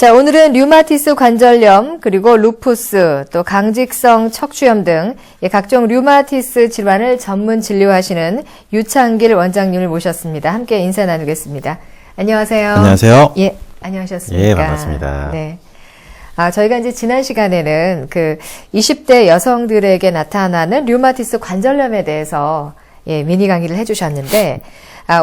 자, 오늘은 류마티스 관절염, 그리고 루푸스, 또 강직성 척추염 등 각종 류마티스 질환을 전문 진료하시는 유창길 원장님을 모셨습니다. 함께 인사 나누겠습니다. 안녕하세요. 안녕하세요. 예, 안녕하셨습니까? 예, 반갑습니다. 네. 저희가 이제 지난 시간에는 20대 여성들에게 나타나는 류마티스 관절염에 대해서 미니 강의를 해주셨는데,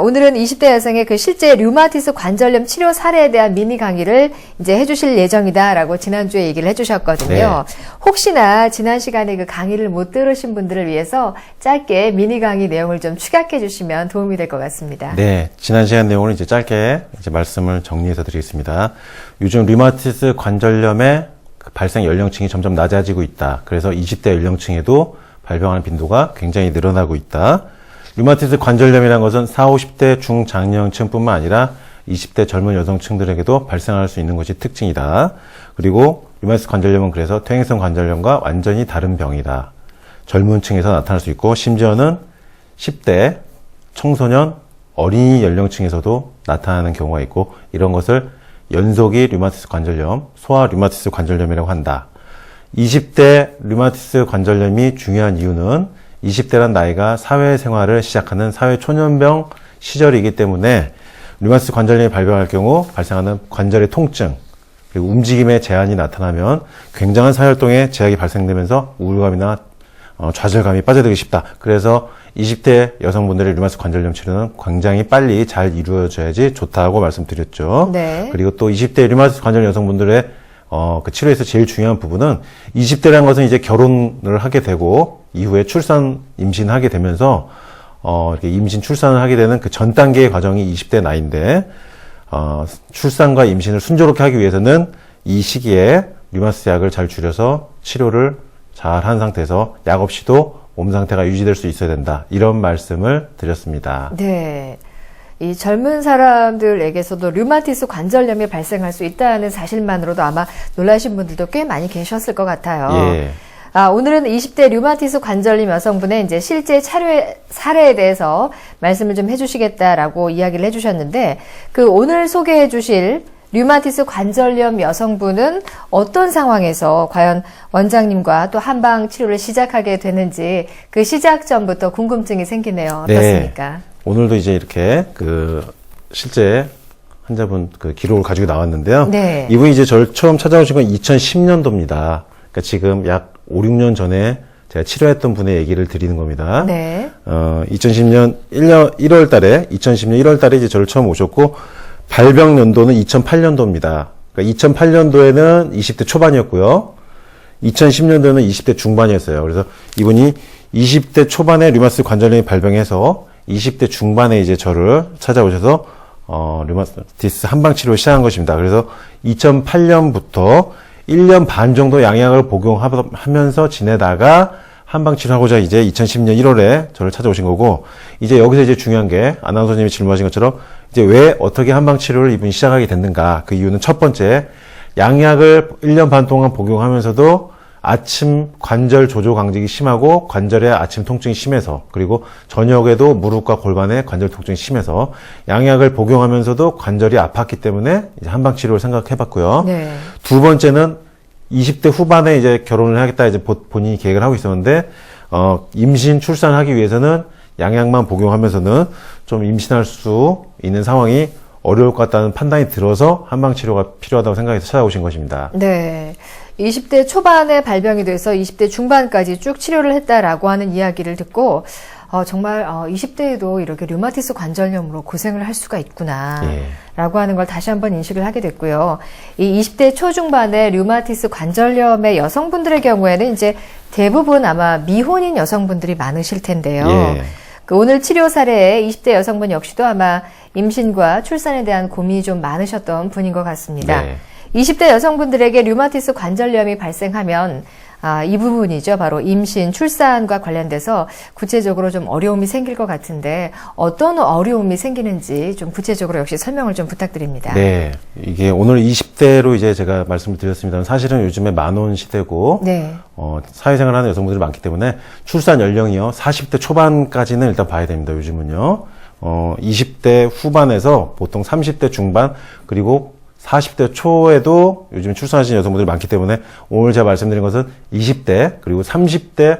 오늘은 20대 여성의 실제 류마티스 관절염 치료 사례에 대한 미니 강의를 이제 해주실 예정이다라고 지난주에 얘기를 해주셨거든요. 네. 혹시나 지난 시간에 강의를 못 들으신 분들을 위해서 짧게 미니 강의 내용을 좀 축약해 주시면 도움이 될 것 같습니다. 네, 지난 시간 내용을 이제 짧게 말씀을 정리해서 드리겠습니다. 요즘 류마티스 관절염의 발생 연령층이 점점 낮아지고 있다. 그래서 20대 연령층에도 발병하는 빈도가 굉장히 늘어나고 있다. 류마티스 관절염이라는 것은 40, 50대 중장년층뿐만 아니라 20대 젊은 여성층들에게도 발생할 수 있는 것이 특징이다. 그리고 류마티스 관절염은 그래서 퇴행성 관절염과 완전히 다른 병이다. 젊은 층에서 나타날 수 있고 심지어는 10대, 청소년, 어린이 연령층에서도 나타나는 경우가 있고 이런 것을 연속이 류마티스 관절염, 소아 류마티스 관절염이라고 한다. 20대 류마티스 관절염이 중요한 이유는 20대란 나이가 사회생활을 시작하는 사회초년병 시절이기 때문에 류마티스 관절염이 발병할 경우 발생하는 관절의 통증, 그리고 움직임의 제한이 나타나면 굉장한 사회활동에 제약이 발생되면서 우울감이나 좌절감이 빠져들기 쉽다. 그래서 20대 여성분들의 류마티스 관절염 치료는 굉장히 빨리 잘 이루어져야지 좋다고 말씀드렸죠. 네. 그리고 또 20대 류마티스 관절염 여성분들의 치료에서 제일 중요한 부분은 20대라는 것은 이제 결혼을 하게 되고 이후에 출산, 임신하게 되면서 이렇게 임신, 출산을 하게 되는 그 전 단계의 과정이 20대 나이인데 출산과 임신을 순조롭게 하기 위해서는 이 시기에 류마티스 약을 잘 줄여서 치료를 잘 한 상태에서 약 없이도 몸 상태가 유지될 수 있어야 된다. 이런 말씀을 드렸습니다. 네. 이 젊은 사람들에게서도 류마티스 관절염이 발생할 수 있다는 사실만으로도 아마 놀라신 분들도 꽤 많이 계셨을 것 같아요. 예. 오늘은 20대 류마티스 관절염 여성분의 이제 실제 사례에 대해서 말씀을 좀 해주시겠다라고 이야기를 해주셨는데, 오늘 소개해 주실 류마티스 관절염 여성분은 어떤 상황에서 과연 원장님과 또 한방 치료를 시작하게 되는지 그 시작점부터 궁금증이 생기네요. 어떻습니까? 네. 오늘도 이제 이렇게 실제 환자분 기록을 가지고 나왔는데요. 네. 이분이 이제 저를 처음 찾아오신 건 2010년도입니다. 그러니까 지금 약 5, 6년 전에 제가 치료했던 분의 얘기를 드리는 겁니다. 네. 2010년 1월 달에 이제 저를 처음 오셨고, 발병 연도는 2008년도입니다. 그러니까 2008년도에는 20대 초반이었고요. 2010년도에는 20대 중반이었어요. 그래서 이분이 20대 초반에 류마티스 관절염이 발병해서 20대 중반에 이제 저를 찾아오셔서 류마티스 한방 치료를 시작한 것입니다. 그래서 2008년부터 1년 반 정도 양약을 복용하면서 지내다가 한방 치료하고자 이제 2010년 1월에 저를 찾아오신 거고, 이제 여기서 이제 중요한 게 아나운서님이 질문하신 것처럼 이제 왜 어떻게 한방 치료를 이분이 시작하게 됐는가. 그 이유는 첫 번째, 양약을 1년 반 동안 복용하면서도 아침 관절 조조 강직이 심하고 관절의 아침 통증이 심해서, 그리고 저녁에도 무릎과 골반의 관절 통증이 심해서 양약을 복용하면서도 관절이 아팠기 때문에 이제 한방 치료를 생각해 봤고요. 네. 두 번째는 20대 후반에 이제 결혼을 하겠다 이제 본인이 계획을 하고 있었는데, 임신, 출산하기 위해서는 양약만 복용하면서는 좀 임신할 수 있는 상황이 어려울 것 같다는 판단이 들어서 한방 치료가 필요하다고 생각해서 찾아오신 것입니다. 네. 20대 초반에 발병이 돼서 20대 중반까지 쭉 치료를 했다라고 하는 이야기를 듣고, 정말 20대에도 이렇게 류마티스 관절염으로 고생을 할 수가 있구나 라고 하는 걸 다시 한번 인식을 하게 됐고요. 이 20대 초중반의 류마티스 관절염의 여성분들의 경우에는 이제 대부분 아마 미혼인 여성분들이 많으실 텐데요. 예. 오늘 치료 사례의 20대 여성분 역시도 아마 임신과 출산에 대한 고민이 좀 많으셨던 분인 것 같습니다. 네. 20대 여성분들에게 류마티스 관절염이 발생하면 이 부분이죠. 바로 임신, 출산과 관련돼서 구체적으로 좀 어려움이 생길 것 같은데 어떤 어려움이 생기는지 좀 구체적으로 역시 설명을 좀 부탁드립니다. 네. 이게 오늘 20대로 이제 제가 말씀을 드렸습니다. 사실은 요즘에 만원 시대고, 네. 사회생활 하는 여성분들이 많기 때문에 출산 연령이요. 40대 초반까지는 일단 봐야 됩니다. 요즘은요. 20대 후반에서 보통 30대 중반, 그리고 40대 초에도 요즘 출산하시는 여성분들이 많기 때문에 오늘 제가 말씀드린 것은 20대 그리고 30대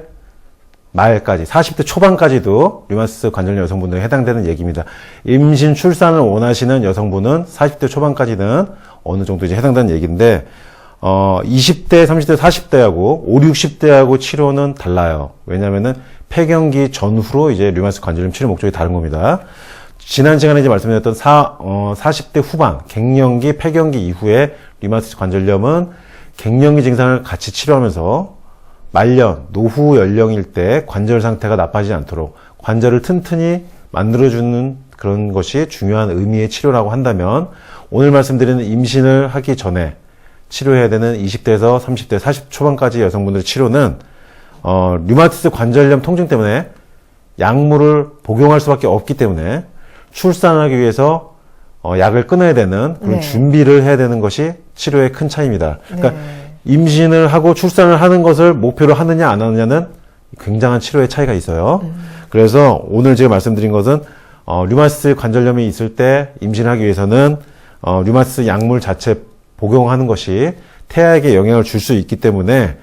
말까지 40대 초반까지도 류마티스 관절염 여성분들에 해당되는 얘기입니다. 임신 출산을 원하시는 여성분은 40대 초반까지는 어느 정도 이제 해당되는 얘기인데 20대, 30대, 40대하고 5, 60대하고 치료는 달라요. 왜냐면은 폐경기 전후로 이제 류마티스 관절염 치료 목적이 다른 겁니다. 지난 시간에 이제 말씀드렸던 40대 후반, 갱년기, 폐경기 이후에 류마티스 관절염은 갱년기 증상을 같이 치료하면서 말년, 노후 연령일 때 관절 상태가 나빠지지 않도록 관절을 튼튼히 만들어주는 그런 것이 중요한 의미의 치료라고 한다면 오늘 말씀드리는 임신을 하기 전에 치료해야 되는 20대에서 30대, 40 초반까지 여성분들의 치료는 류마티스 관절염 통증 때문에 약물을 복용할 수밖에 없기 때문에 출산하기 위해서 약을 끊어야 되는 그런 네. 준비를 해야 되는 것이 치료의 큰 차이입니다. 그러니까 네. 임신을 하고 출산을 하는 것을 목표로 하느냐 안 하느냐는 굉장한 치료의 차이가 있어요. 그래서 오늘 제가 말씀드린 것은 류마티스 관절염이 있을 때 임신하기 위해서는 류마티스 약물 자체 복용하는 것이 태아에게 영향을 줄 수 있기 때문에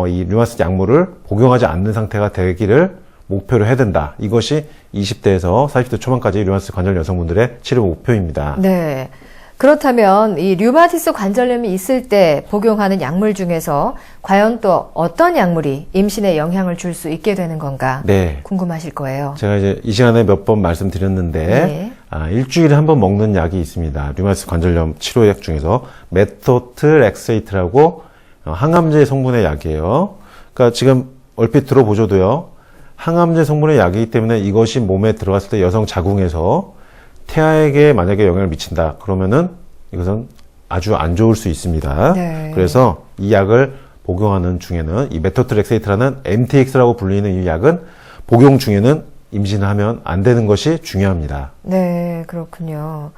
이 류마티스 약물을 복용하지 않는 상태가 되기를 목표로 해야 된다. 이것이 20대에서 40대 초반까지 류마티스 관절염 여성분들의 치료 목표입니다. 네. 그렇다면 이 류마티스 관절염이 있을 때 복용하는 약물 중에서 과연 또 어떤 약물이 임신에 영향을 줄 수 있게 되는 건가 네. 궁금하실 거예요. 제가 이제 이 시간에 몇 번 말씀드렸는데 네. 일주일에 한 번 먹는 약이 있습니다. 류마티스 관절염 치료약 중에서 메토트렉세이트라고 항암제 성분의 약이에요. 그러니까 지금 얼핏 들어보셔도요. 항암제 성분의 약이기 때문에 이것이 몸에 들어갔을 때 여성 자궁에서 태아에게 만약에 영향을 미친다. 그러면은 이것은 아주 안 좋을 수 있습니다. 네. 그래서 이 약을 복용하는 중에는 이 메토트렉세이트라는 MTX라고 불리는 이 약은 복용 중에는 임신을 하면 안 되는 것이 중요합니다. 네, 그렇군요.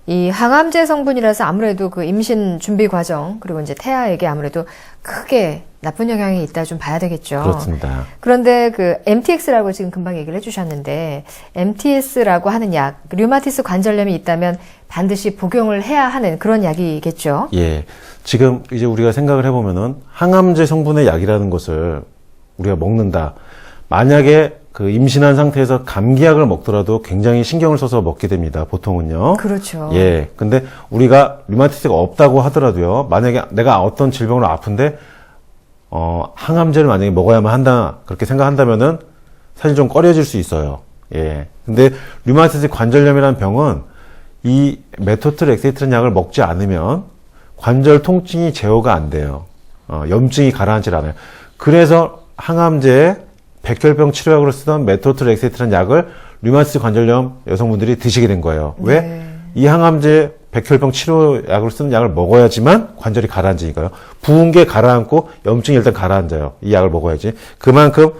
이 항암제 성분이라서 아무래도 그 임신 준비 과정 그리고 이제 태아에게 아무래도 크게 나쁜 영향이 있다 좀 봐야 되겠죠. 그렇습니다. 그런데 그 MTX라고 지금 금방 얘기를 해주셨는데 MTS라고 하는 약, 류마티스 관절염이 있다면 반드시 복용을 해야 하는 그런 약이겠죠. 예. 지금 이제 우리가 생각을 해보면은 항암제 성분의 약이라는 것을 우리가 먹는다. 만약에 그 임신한 상태에서 감기약을 먹더라도 굉장히 신경을 써서 먹게 됩니다. 보통은요. 그렇죠. 예. 근데 우리가 류마티스가 없다고 하더라도요. 만약에 내가 어떤 질병으로 아픈데 항암제를 만약에 먹어야만 한다. 그렇게 생각한다면은 사실 좀 꺼려질 수 있어요. 예. 근데 류마티스 관절염이라는 병은 이 메토트렉세이트라는 약을 먹지 않으면 관절 통증이 제어가 안 돼요. 염증이 가라앉질 않아요. 그래서 항암제에 백혈병 치료약으로 쓰던 메토트렉세이트라는 약을 류마티스 관절염 여성분들이 드시게 된 거예요. 왜? 네. 이 항암제 백혈병 치료약으로 쓰는 약을 먹어야지만 관절이 가라앉으니까요. 부은 게 가라앉고 염증이 일단 가라앉아요. 이 약을 먹어야지. 그만큼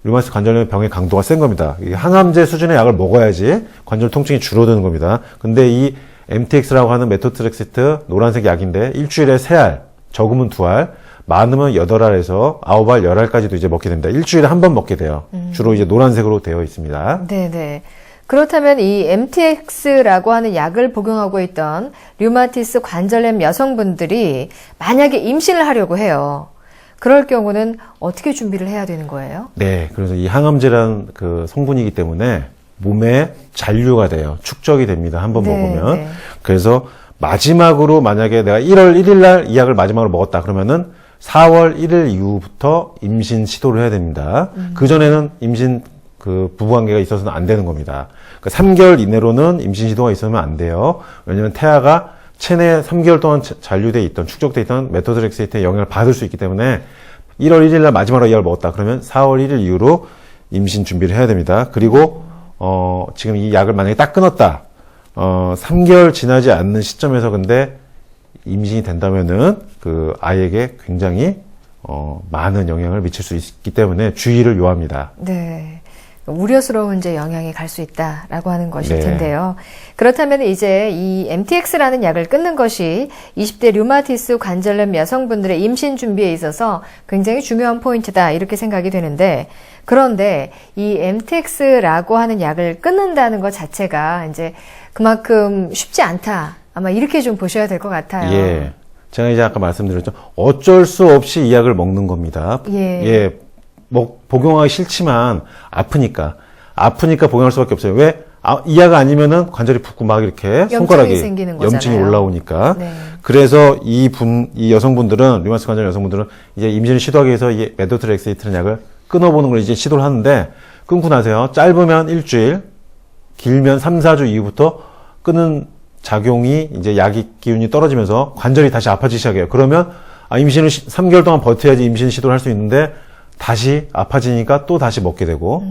류마티스 관절염 병의 강도가 센 겁니다. 이 항암제 수준의 약을 먹어야지 관절 통증이 줄어드는 겁니다. 근데 이 MTX라고 하는 메토트렉세이트 노란색 약인데 일주일에 3알, 적으면 2알, 많으면 8알에서 9알, 10알까지도 이제 먹게 됩니다. 일주일에 한 번 먹게 돼요. 주로 이제 노란색으로 되어 있습니다. 네네. 그렇다면 이 MTX라고 하는 약을 복용하고 있던 류마티스 관절염 여성분들이 만약에 임신을 하려고 해요. 그럴 경우는 어떻게 준비를 해야 되는 거예요? 네. 그래서 이 항암제라는 그 성분이기 때문에 몸에 잔류가 돼요. 축적이 됩니다. 한 번 네, 먹으면. 네. 그래서 마지막으로 만약에 내가 1월 1일 날 이 약을 마지막으로 먹었다. 그러면은 4월 1일 이후부터 임신 시도를 해야 됩니다. 그전에는 임신 그 부부관계가 있어서는 안 되는 겁니다. 그러니까 3개월 이내로는 임신 시도가 있으면 안 돼요. 왜냐하면 태아가 체내에 3개월 동안 잔류돼 있던 축적돼 있던 메토트렉세이트의 영향을 받을 수 있기 때문에 1월 1일 날 마지막으로 이 약을 먹었다. 그러면 4월 1일 이후로 임신 준비를 해야 됩니다. 그리고 지금 이 약을 만약에 딱 끊었다. 3개월 지나지 않는 시점에서 근데 임신이 된다면은 그 아이에게 굉장히 많은 영향을 미칠 수 있기 때문에 주의를 요합니다. 네. 우려스러운 이제 영향이 갈 수 있다라고 하는 것일 네. 텐데요. 그렇다면 이제 이 MTX라는 약을 끊는 것이 20대 류마티스 관절염 여성분들의 임신 준비에 있어서 굉장히 중요한 포인트다 이렇게 생각이 되는데 그런데 이 MTX라고 하는 약을 끊는다는 것 자체가 이제 그만큼 쉽지 않다. 아마 이렇게 좀 보셔야 될 것 같아요. 예. 제가 이제 아까 말씀드렸죠. 어쩔 수 없이 이 약을 먹는 겁니다. 예. 복용하기 싫지만 아프니까 복용할 수밖에 없어요. 왜? 이 약 아니면은 관절이 붓고 막 이렇게 손가락이 생기는 거잖아요. 염증이 올라오니까. 네. 그래서 이 여성분들은, 류마티스 관절 여성분들은 이제 임신을 시도하기 위해서 이 메토트렉세이트라는 약을 끊어보는 걸 이제 시도를 하는데, 끊고 나세요. 짧으면 일주일, 길면 3, 4주 이후부터 끊은 작용이 이제 약이 기운이 떨어지면서 관절이 다시 아파지기 시작해요. 그러면 임신을 3개월 동안 버텨야지 임신 시도를 할 수 있는데 다시 아파지니까 또 다시 먹게 되고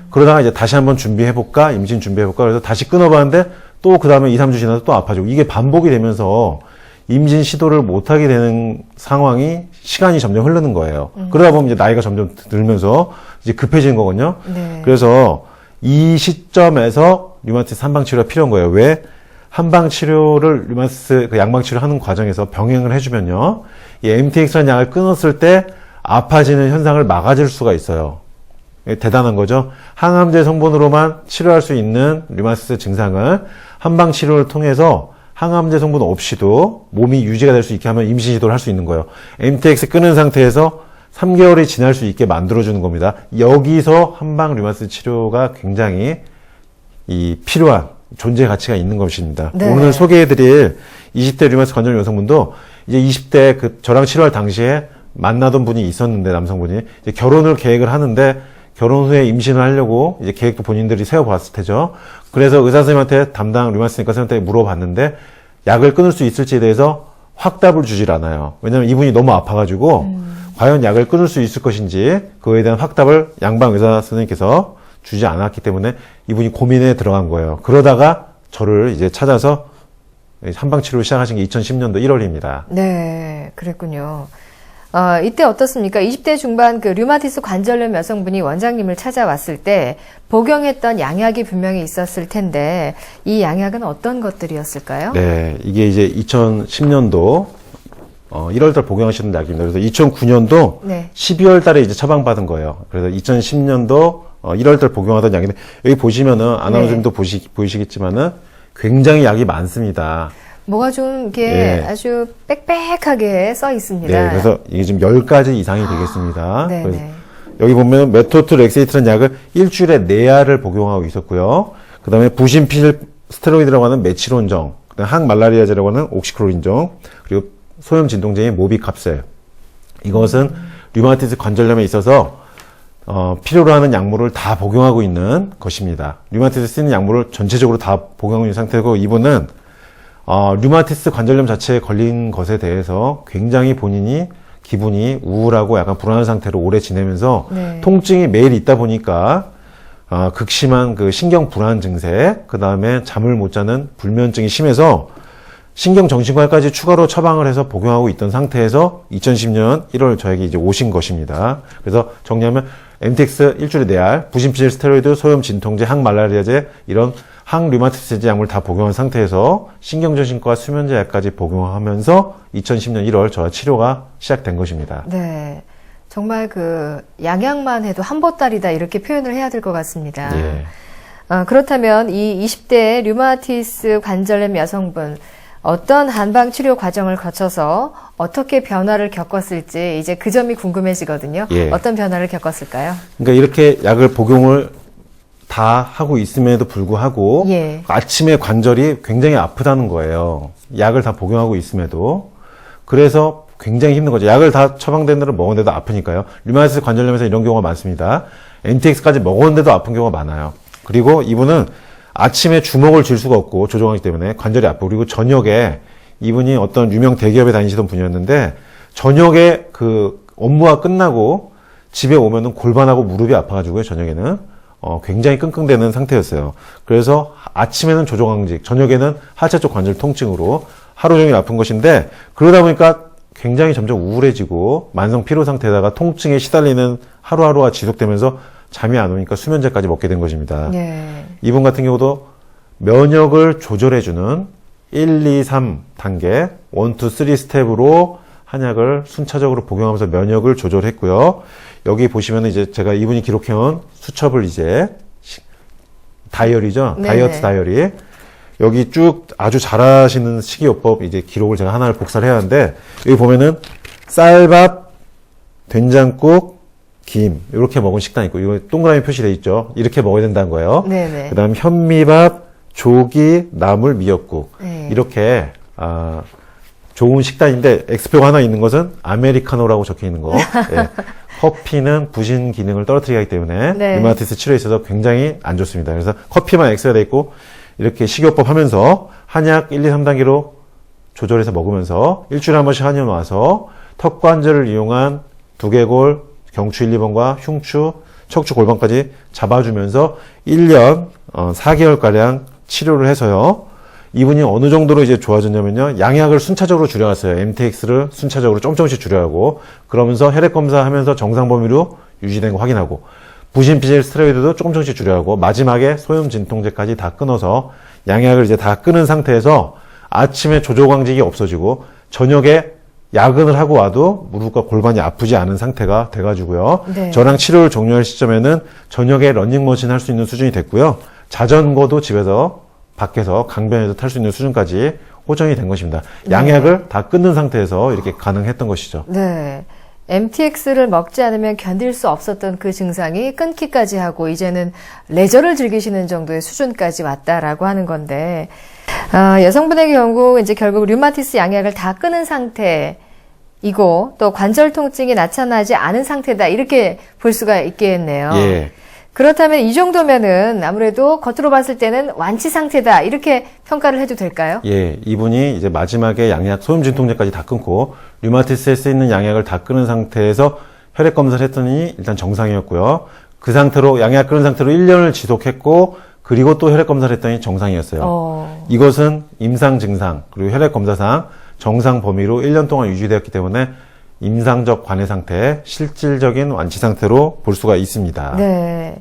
그러다가 이제 다시 한번 준비해볼까? 임신 준비해볼까? 그래서 다시 끊어봤는데 또 그 다음에 2, 3주 지나서 또 아파지고 이게 반복이 되면서 임신 시도를 못하게 되는 상황이 시간이 점점 흐르는 거예요. 그러다 보면 이제 나이가 점점 들면서 이제 급해지는 거거든요. 네. 그래서 이 시점에서 류마티스 한방 치료가 필요한 거예요. 왜? 한방 치료를 류마티스 그 양방 치료 하는 과정에서 병행을 해주면요. 이 MTX라는 약을 끊었을 때 아파지는 현상을 막아줄 수가 있어요. 대단한 거죠. 항암제 성분으로만 치료할 수 있는 류마티스 증상을 한방 치료를 통해서 항암제 성분 없이도 몸이 유지가 될 수 있게 하면 임신 시도를 할 수 있는 거예요. MTX 끊은 상태에서 3개월이 지날 수 있게 만들어주는 겁니다. 여기서 한방 류마티스 치료가 굉장히 필요한 존재 가치가 있는 것입니다. 네. 오늘 소개해드릴 20대 류마티스 관절 여성분도 이제 20대 저랑 치료할 당시에 만나던 분이 있었는데 남성분이 이제 결혼을 계획을 하는데 결혼 후에 임신을 하려고 이제 계획도 본인들이 세워봤을 테죠. 그래서 의사 선생님한테 담당 류마티스니까 선생님한테 물어봤는데 약을 끊을 수 있을지에 대해서 확답을 주질 않아요. 왜냐하면 이분이 너무 아파가지고 과연 약을 끊을 수 있을 것인지 그거에 대한 확답을 양방 의사 선생님께서 주지 않았기 때문에 이분이 고민에 들어간 거예요. 그러다가 저를 이제 찾아서 한방 치료를 시작하신 게 2010년도 1월입니다. 네, 그랬군요. 이때 어떻습니까? 20대 중반 그 류마티스 관절염 여성분이 원장님을 찾아왔을 때 복용했던 양약이 분명히 있었을 텐데 이 양약은 어떤 것들이었을까요? 네, 이게 이제 2010년도 1월달 복용하시는 약입니다. 그래서 2009년도 네. 12월 달에 이제 처방받은 거예요. 그래서 2010년도 1월달 복용하던 약인데 여기 보시면은 아나운서님도 보이시겠지만은 굉장히 약이 많습니다. 뭐가 좀 이렇게 네. 아주 빽빽하게 써 있습니다. 네, 그래서 이게 지금 10가지 이상이 되겠습니다. 네, 그래서 네. 여기 보면 메토트렉세이트라는 약을 일주일에 4알을 복용하고 있었고요. 그 다음에 부신필 스테로이드라고 하는 메치론정, 그다음에 항말라리아제라고 하는 옥시클로린정, 그리고 소염 진통제인 모비캅셀. 이것은 류마티스 관절염에 있어서 필요로 하는 약물을 다 복용하고 있는 것입니다. 류마티스 쓰는 약물을 전체적으로 다 복용하고 있는 상태고 이분은 류마티스 관절염 자체에 걸린 것에 대해서 굉장히 본인이 기분이 우울하고 약간 불안한 상태로 오래 지내면서 네. 통증이 매일 있다 보니까 극심한 그 신경 불안 증세, 그 다음에 잠을 못 자는 불면증이 심해서 신경정신과까지 추가로 처방을 해서 복용하고 있던 상태에서 2010년 1월 저에게 이제 오신 것입니다. 그래서 정리하면 MTX 일주일에 4알, 부신필 스테로이드, 소염 진통제, 항말라리아제 이런 항류마티스제 약물 다 복용한 상태에서 신경정신과 수면제 약까지 복용하면서 2010년 1월 저와 치료가 시작된 것입니다. 네. 정말 그 양약만 해도 한 보따리다 이렇게 표현을 해야 될 것 같습니다. 예. 그렇다면 이 20대 류마티스 관절염 여성분 어떤 한방 치료 과정을 거쳐서 어떻게 변화를 겪었을지 이제 그 점이 궁금해지거든요. 예. 어떤 변화를 겪었을까요? 그러니까 이렇게 약을 복용을 다 하고 있음에도 불구하고 예. 아침에 관절이 굉장히 아프다는 거예요. 약을 다 복용하고 있음에도. 그래서 굉장히 힘든 거죠. 약을 다 처방된 대로 먹었는데도 아프니까요. 류마티스 관절염에서 이런 경우가 많습니다. MTX까지 먹었는데도 아픈 경우가 많아요. 그리고 이분은 아침에 주먹을 쥘 수가 없고 조종하기 때문에 관절이 아프고 그리고 저녁에 이분이 어떤 유명 대기업에 다니시던 분이었는데 저녁에 그 업무가 끝나고 집에 오면은 골반하고 무릎이 아파가지고요. 저녁에는 굉장히 끙끙대는 상태였어요. 그래서 아침에는 조종항직, 저녁에는 하체 쪽 관절 통증으로 하루 종일 아픈 것인데 그러다 보니까 굉장히 점점 우울해지고 만성 피로 상태에다가 통증에 시달리는 하루하루가 지속되면서 잠이 안 오니까 수면제까지 먹게 된 것입니다. 네. 이분 같은 경우도 면역을 조절해주는 1, 2, 3 단계, 1, 2, 3 스텝으로 한약을 순차적으로 복용하면서 면역을 조절했고요. 여기 보시면 이제 제가 이분이 기록해온 수첩을 이제 다이어리죠. 네네. 다이어트 다이어리. 여기 쭉 아주 잘하시는 식이요법 이제 기록을 제가 하나를 복사를 해야 하는데, 여기 보면은 쌀밥, 된장국, 김 이렇게 먹은 식단이 있고, 이거 동그라미 표시되어 있죠. 이렇게 먹어야 된다는 거예요. 네네. 그다음 현미밥, 조기, 나물, 미역국 네. 이렇게 좋은 식단인데, X표가 하나 있는 것은 아메리카노라고 적혀 있는 거. 예. 커피는 부신 기능을 떨어뜨리기 하기 때문에 네. 류마티스 치료에 있어서 굉장히 안 좋습니다. 그래서 커피만 X가 돼 있고, 이렇게 식이요법 하면서 한약 1, 2, 3단계로 조절해서 먹으면서 일주일에 한 번씩 한의원 와서 턱관절을 이용한 두개골, 경추 1, 2번과 흉추, 척추 골반까지 잡아주면서 1년 4개월가량 치료를 해서요. 이분이 어느 정도로 이제 좋아졌냐면요. 양약을 순차적으로 줄여갔어요. MTX를 순차적으로 조금씩 줄여가고, 그러면서 혈액 검사하면서 정상 범위로 유지된 거 확인하고, 부신 피질 스테로이드도 조금씩 줄여가고, 마지막에 소염 진통제까지 다 끊어서 양약을 이제 다 끊은 상태에서 아침에 조조광직이 없어지고, 저녁에 야근을 하고 와도 무릎과 골반이 아프지 않은 상태가 돼가지고요. 네. 저랑 치료를 종료할 시점에는 저녁에 러닝머신 할 수 있는 수준이 됐고요. 자전거도 집에서 밖에서 강변에서 탈 수 있는 수준까지 호전이 된 것입니다. 양약을 다 끊는 상태에서 이렇게 가능했던 것이죠. 네. MTX를 먹지 않으면 견딜 수 없었던 그 증상이 끊기까지 하고 이제는 레저를 즐기시는 정도의 수준까지 왔다라고 하는 건데, 여성분의 경우 이제 결국 류마티스 양약을 다 끊은 상태이고 또 관절 통증이 나타나지 않은 상태다, 이렇게 볼 수가 있겠네요. 예. 그렇다면 이 정도면은 아무래도 겉으로 봤을 때는 완치 상태다, 이렇게 평가를 해도 될까요? 예, 이분이 이제 마지막에 양약 소염 진통제까지 다 끊고 류마티스에 쓰이는 양약을 다 끊은 상태에서 혈액 검사를 했더니 일단 정상이었고요. 그 상태로 양약 끊은 상태로 1년을 지속했고, 그리고 또 혈액 검사를 했더니 정상이었어요. 이것은 임상 증상 그리고 혈액 검사상 정상 범위로 1년 동안 유지되었기 때문에 임상적 관해 상태, 실질적인 완치 상태로 볼 수가 있습니다. 네.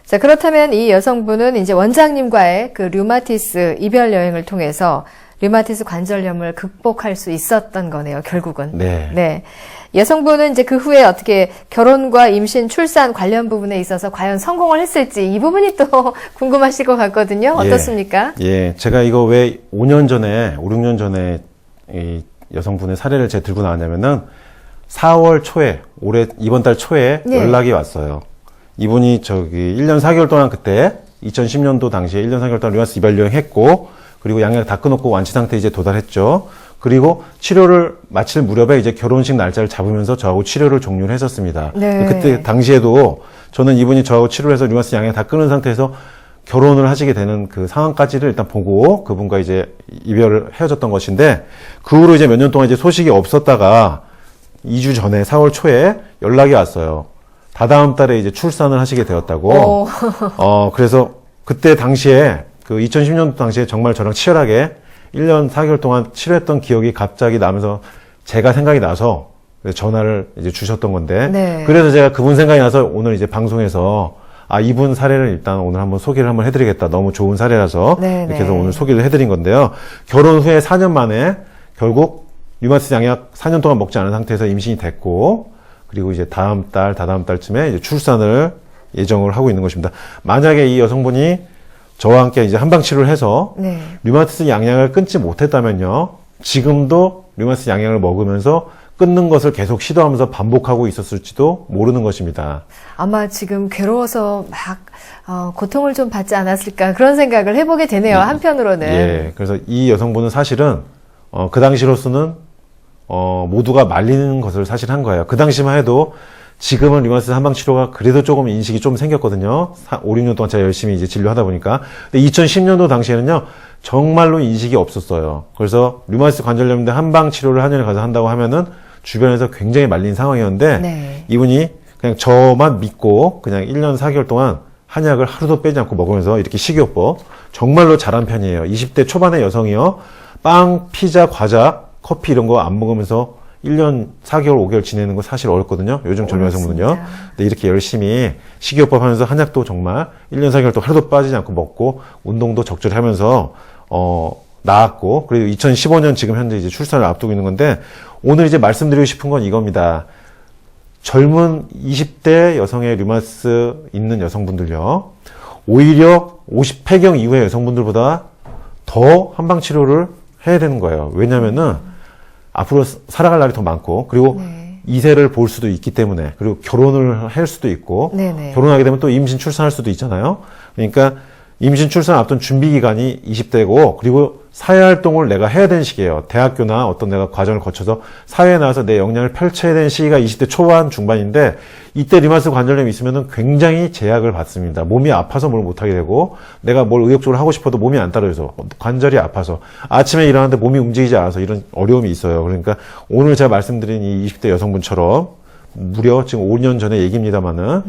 자, 그렇다면 이 여성분은 이제 원장님과의 그 류마티스 이별 여행을 통해서 류마티스 관절염을 극복할 수 있었던 거네요, 결국은. 네. 네. 여성분은 이제 그 후에 어떻게 결혼과 임신, 출산 관련 부분에 있어서 과연 성공을 했을지, 이 부분이 또 궁금하실 것 같거든요. 어떻습니까? 예, 제가 이거 왜 5년 전에, 5, 6년 전에 이 여성분의 사례를 제가 들고 나왔냐면은 4월 초에, 이번 달 초에 네. 연락이 왔어요. 이분이 1년 4개월 동안 그때 2010년도 당시에 1년 4개월 동안 류마티스 이별 여행 했고, 그리고 양약 다 끊었고 완치 상태에 이제 도달했죠. 그리고 치료를 마칠 무렵에 이제 결혼식 날짜를 잡으면서 저하고 치료를 종료를 했었습니다. 네. 그때 당시에도 저는 이분이 저하고 치료를 해서 류마티스 양약 다 끊은 상태에서 결혼을 하시게 되는 그 상황까지를 일단 보고 그분과 이제 이별을 헤어졌던 것인데, 그 후로 이제 몇 년 동안 이제 소식이 없었다가 2주 전에 4월 초에 연락이 왔어요. 다다음 달에 이제 출산을 하시게 되었다고. 그래서 그때 당시에 그 2010년도 당시에 정말 저랑 치열하게 1년 4개월 동안 치료했던 기억이 갑자기 나면서 제가 생각이 나서 전화를 이제 주셨던 건데, 네. 그래서 제가 그분 생각이 나서 오늘 이제 방송에서 이분 사례를 일단 오늘 한번 소개를 한번 해드리겠다. 너무 좋은 사례라서 네, 이렇게 해서 네. 오늘 소개를 해드린 건데요. 결혼 후에 4년 만에 결국 류마티스 양약 4년 동안 먹지 않은 상태에서 임신이 됐고, 그리고 이제 다다음 달쯤에 이제 출산을 예정을 하고 있는 것입니다. 만약에 이 여성분이 저와 함께 이제 한방 치료를 해서 네. 류마티스 양약을 끊지 못했다면요, 지금도 류마티스 양약을 먹으면서 끊는 것을 계속 시도하면서 반복하고 있었을지도 모르는 것입니다. 아마 지금 괴로워서 막 고통을 좀 받지 않았을까, 그런 생각을 해보게 되네요, 한편으로는. 예, 그래서 이 여성분은 사실은 그 당시로서는 모두가 말리는 것을 사실 한 거예요. 그 당시만 해도, 지금은 류마티스 한방 치료가 그래도 조금 인식이 좀 생겼거든요. 5, 6년 동안 제가 열심히 이제 진료하다 보니까. 근데 2010년도 당시에는요, 정말로 인식이 없었어요. 그래서 류마티스 관절염인데 한방 치료를 한의원에 가서 한다고 하면은 주변에서 굉장히 말린 상황이었는데, 네. 이분이 그냥 저만 믿고 그냥 1년 4개월 동안 한약을 하루도 빼지 않고 먹으면서 이렇게 식이요법 정말로 잘한 편이에요. 20대 초반의 여성이요, 빵, 피자, 과자, 커피 이런 거 안 먹으면서 1년 4개월, 5개월 지내는 거 사실 어렵거든요. 요즘 젊은 여성분은요. 근데 이렇게 열심히 식이요법 하면서 한약도 정말 1년 4개월 동안 하루도 빠지지 않고 먹고, 운동도 적절히 하면서 나았고, 그리고 2015년 지금 현재 이제 출산을 앞두고 있는 건데, 오늘 이제 말씀드리고 싶은 건 이겁니다. 젊은 20대 여성의 류마티스 있는 여성분들요, 오히려 50폐경 이후의 여성분들보다 더 한방 치료를 해야 되는 거예요. 왜냐면은 앞으로 살아갈 날이 더 많고, 그리고 네. 2세를 볼 수도 있기 때문에, 그리고 결혼을 할 수도 있고, 네네. 결혼하게 되면 또 임신 출산할 수도 있잖아요. 그러니까 임신 출산 앞둔 준비 기간이 20대고, 그리고 사회활동을 내가 해야 되는 시기예요. 대학교나 어떤 내가 과정을 거쳐서 사회에 나와서 내 역량을 펼쳐야 되는 시기가 20대 초반 중반인데, 이때 류마티스 관절염이 있으면 굉장히 제약을 받습니다. 몸이 아파서 뭘 못하게 되고, 내가 뭘 의욕적으로 하고 싶어도 몸이 안 따라줘서, 관절이 아파서, 아침에 일어나는데 몸이 움직이지 않아서 이런 어려움이 있어요. 그러니까 오늘 제가 말씀드린 이 20대 여성분처럼 무려 지금 5년 전의 얘기입니다만은,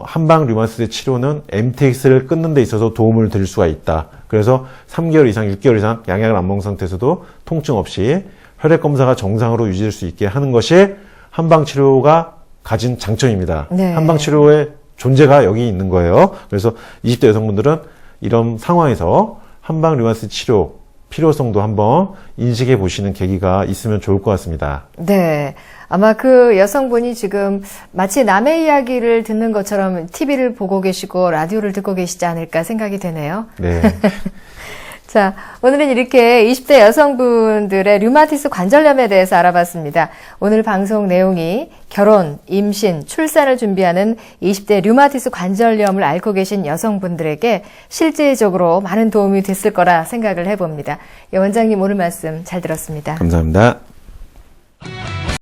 한방 류마티스 치료는 MTX를 끊는 데 있어서 도움을 드릴 수가 있다. 그래서 3개월 이상, 6개월 이상 양약을 안 먹은 상태에서도 통증 없이 혈액 검사가 정상으로 유지될 수 있게 하는 것이 한방 치료가 가진 장점입니다. 네. 한방 치료의 존재가 여기 있는 거예요. 그래서 20대 여성분들은 이런 상황에서 한방 류마티스 치료 필요성도 한번 인식해 보시는 계기가 있으면 좋을 것 같습니다. 네. 아마 그 여성분이 지금 마치 남의 이야기를 듣는 것처럼 TV를 보고 계시고 라디오를 듣고 계시지 않을까 생각이 되네요. 네. 자, 오늘은 이렇게 20대 여성분들의 류마티스 관절염에 대해서 알아봤습니다. 오늘 방송 내용이 결혼, 임신, 출산을 준비하는 20대 류마티스 관절염을 앓고 계신 여성분들에게 실제적으로 많은 도움이 됐을 거라 생각을 해봅니다. 예, 원장님 오늘 말씀 잘 들었습니다. 감사합니다.